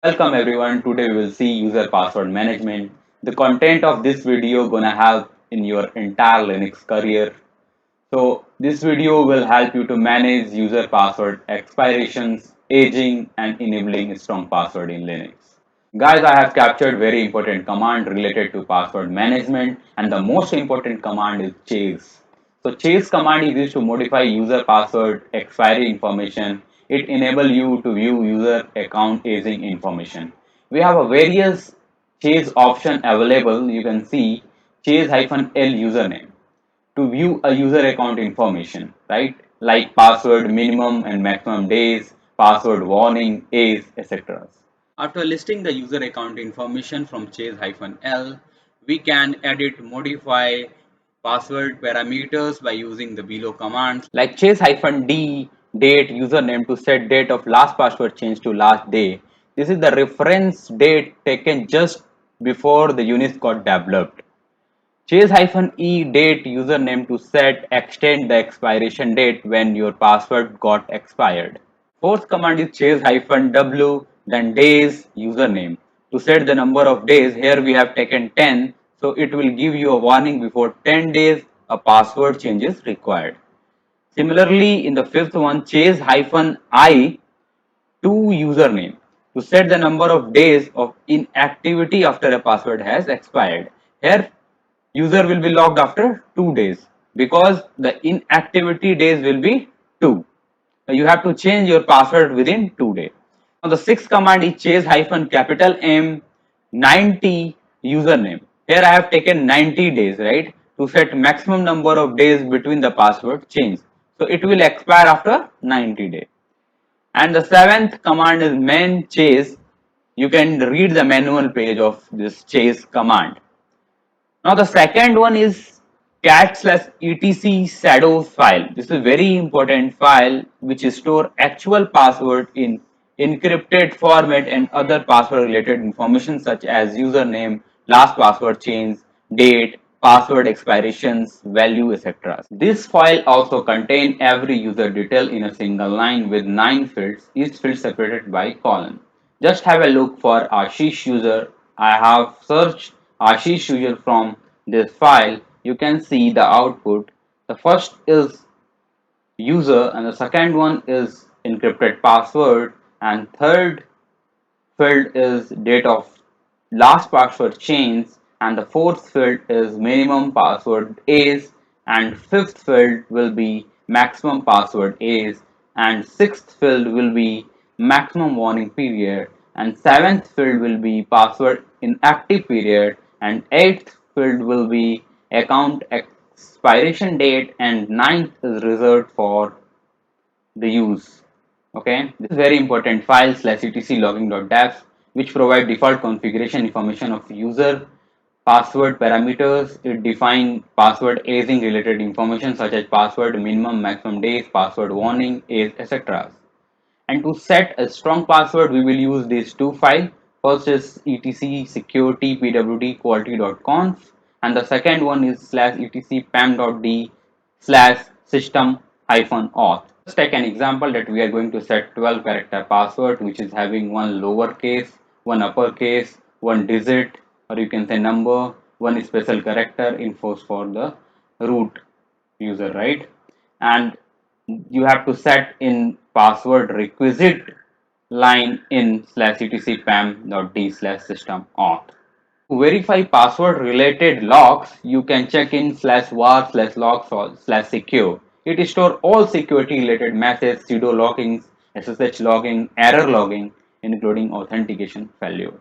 Welcome everyone. Today we will see user password management. The content of this video gonna help in your entire Linux career. So this video will help you to manage user password expirations, aging and enabling strong password in Linux. Guys, I have captured very important command related to password management and the most important command is chase. So chase command is used to modify user password expiry information. It enable you to view user account aging information. We have a various chase option available. You can see chase-l username to view a user account information, right? Like password minimum and maximum days, password warning, age, etc. After listing the user account information from chase-l, we can edit, modify password parameters by using the below commands like chase-d date username to set date of last password change to last day. This is the reference date taken just before the unit got developed. Chase-e date username to set extend the expiration date when your password got expired. Fourth command is chase-w then days username to set the number of days. Here we have taken 10, so it will give you a warning before 10 days a password change is required. Similarly, in the fifth one, chase-I to username to set the number of days of inactivity after a password has expired. Here user will be logged after 2 days because the inactivity days will be 2. You have to change your password within 2 days. Now the sixth command is chase M 90 username. Here I have taken 90 days, right, to set maximum number of days between the password change. So it will expire after 90 days. And the seventh command is man chase. You can read the manual page of this chase command. Now the second one is cat/etc shadow file. This is a very important file which store actual password in encrypted format and other password related information such as username, last password change, date, password expirations, value, etc. This file also contains every user detail in a single line with 9 fields, each field separated by colon. Just have a look for Ashish user. I have searched Ashish user from this file. You can see the output. The first is user and the second one is encrypted password and third field is date of last password change and the fourth field is minimum password age and fifth field will be maximum password age and sixth field will be maximum warning period and seventh field will be password inactive period and eighth field will be account expiration date and ninth is reserved for the use. Okay, this is very important file/etc logging.def which provide default configuration information of user password parameters. It define password aging related information such as password minimum, maximum days, password warning, age, etc. And to set a strong password, we will use these two files. First is etc security pwd quality.conf and the second one is /etc pam.d slash system hyphen auth. Let's take an example that we are going to set 12 character password which is having one lowercase, one uppercase, one digit or you can say number, one special character enforced for the root user, right? And you have to set in password requisite line in /etc pam.d slash system auth. To verify password related logs, you can check in /var/logs/secure. It stores all security related messages, pseudo logging, SSH logging, error logging, including authentication failure.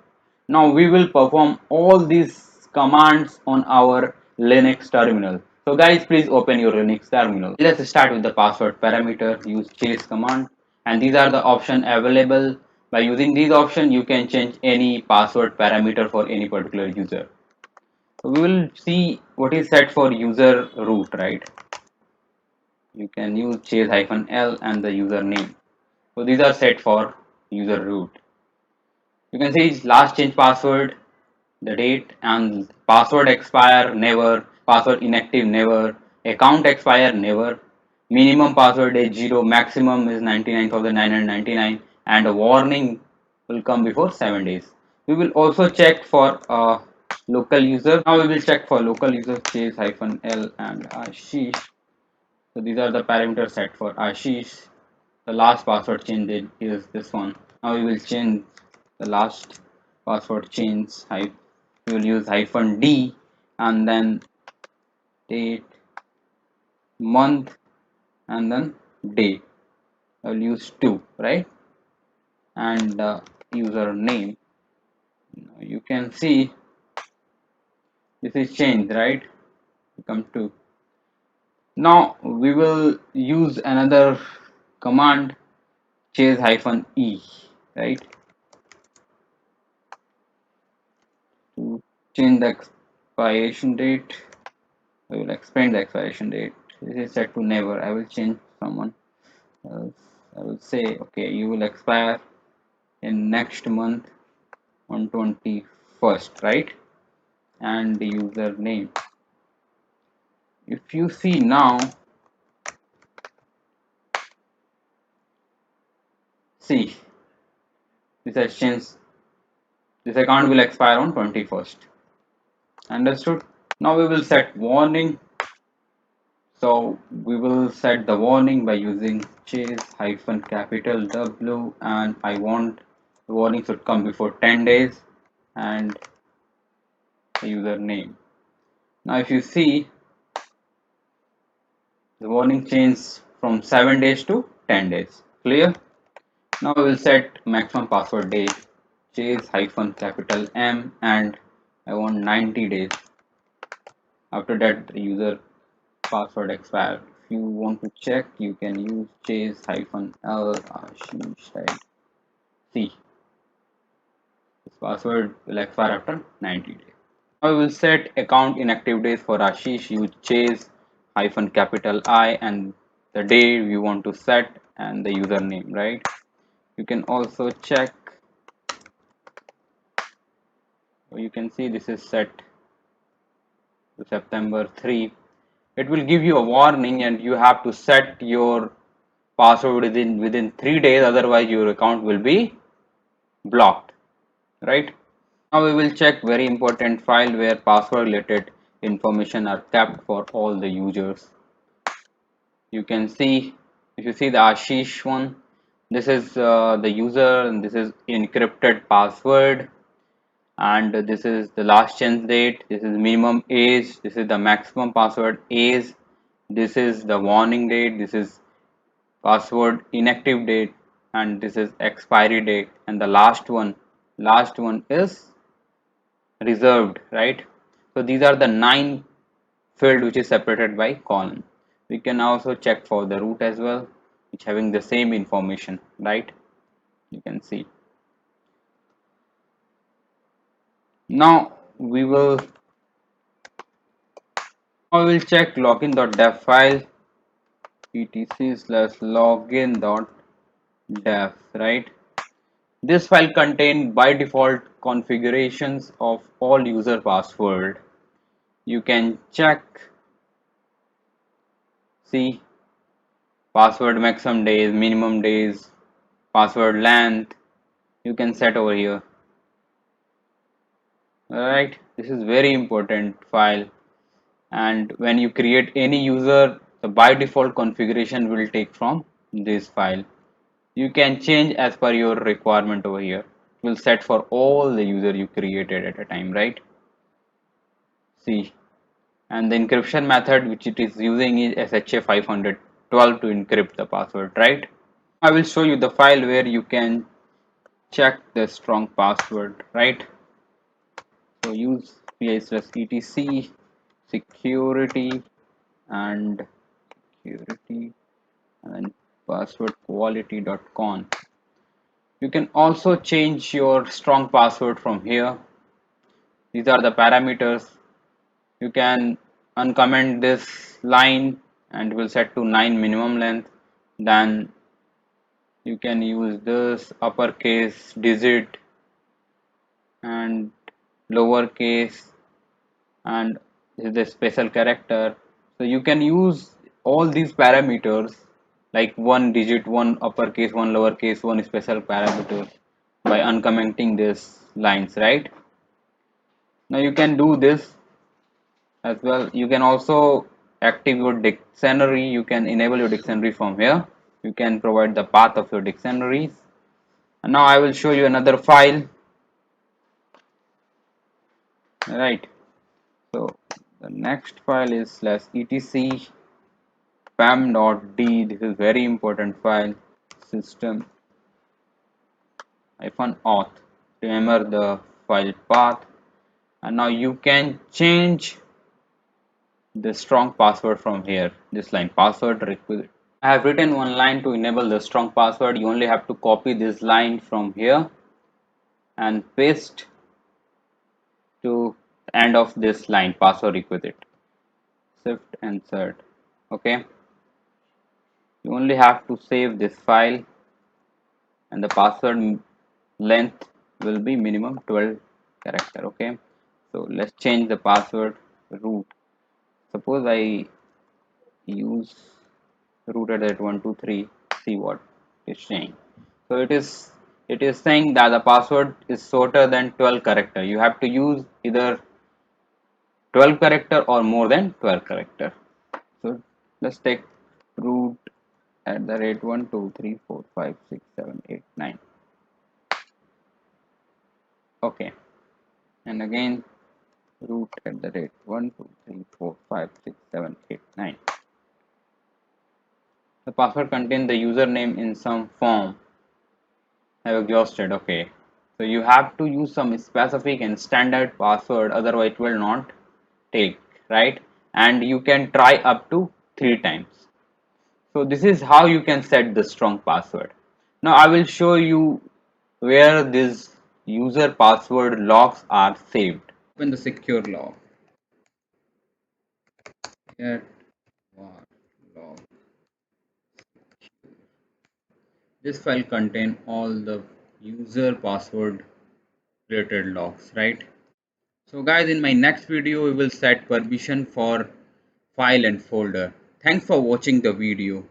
Now we will perform all these commands on our Linux terminal. So guys, please open your Linux terminal. Let's start with the password parameter. Use chase command, and these are the options available. By using these options, you can change any password parameter for any particular user. So we will see what is set for user root, right? You can use chase-l and the username. So these are set for user root. You can see last change password, the date, and password expire never, password inactive never, account expire never, minimum password is 0, maximum is 99,999, and a warning will come before 7 days. We will also check for local user. Now we will check for local user chase -l and Ashish. So these are the parameters set for Ashish. The last password change is this one. Now we will change the last password change. We will use -d and then date, month, and then day. I will use 2, right? And username. You can see this is changed, right? Become 2. Now we will use another command, chase -e, right? To change the expiration date. I will explain the expiration date. This is set to never. I will change someone else. I will say, okay, you will expire in next month on 21st, right? And the username. If you see now, see, this has changed. This account will expire on 21st. Understood? Now we will set warning. So we will set the warning by using chase -capital W, and I want the warning should come before 10 days and the username. Now if you see, the warning changed from 7 days to 10 days. Clear? Now we will set maximum password date, chase -capital M, and I want 90 days. After that the user password expire. If you want to check, you can use chase -l Ashish type. See, this password will expire after 90 days. Now we will set account inactive days for Ashish. Use chase -capital I and the day we want to set and the username, right? You can also check. You can see this is set to September 3. It will give you a warning and you have to set your password within 3 days, otherwise your account will be blocked, right? Now we will check very important file where password related information are kept for all the users. You can see, if you see the Ashish one, this is the user and this is encrypted password, and this is the last change date, this is minimum age, this is the maximum password age, this is the warning date, this is password inactive date, and this is expiry date, and the last one is reserved, right? So these are the 9 field which is separated by column. We can also check for the root as well, which having the same information, right? You can see. Now we will check login.dev file, etc/login.dev, right? This file contains by default configurations of all user password. You can check, see, password maximum days, minimum days, password length, you can set over here. Alright, this is very important file, and when you create any user, the by default configuration will take from this file. You can change as per your requirement over here. It will set for all the user you created at a time, right? See, and the encryption method which it is using is SHA 512 to encrypt the password, right? I will show you the file where you can check the strong password, right? So use pi/etc security and security and then passwordquality.conf. You can also change your strong password from here. These are the parameters. You can uncomment this line and will set to 9 minimum length. Then you can use this uppercase digit and lowercase, and this is the special character. So you can use all these parameters like one digit, one uppercase, one lowercase, one special parameter. by uncommenting these lines, right? Now you can do this as well. You can also active your dictionary. You can enable your dictionary from here. You can provide the path of your dictionaries. And now I will show you another file, right? So the next file is /etc pam.d. This is very important file. System -auth. Remember the file path. And now you can change the strong password from here. This line, password requisite. I have written one line to enable the strong password. You only have to copy this line from here and paste to the end of this line, password requisite. Shift insert. Okay. You only have to save this file, and the password length will be minimum 12 character. Okay. So let's change the password root. Suppose I use root at 123. See what it's saying. So it is saying that the password is shorter than 12 character. You have to use either 12 character or more than 12 character. So let's take root @ 1 2 3 4 5 6 7 8 9. Okay, and again root @ 1 2 3 4 5 6 7 8 9. The password contains the username in some form. Have exhausted. Okay, so you have to use some specific and standard password, otherwise it will not take, right? And you can try up to 3 times. So this is how you can set the strong password. Now I will show you where these user password logs are saved. Open the secure log. Get var log. This file contains all the user password related logs, right? So guys, in my next video we will set permission for file and folder. Thanks for watching the video.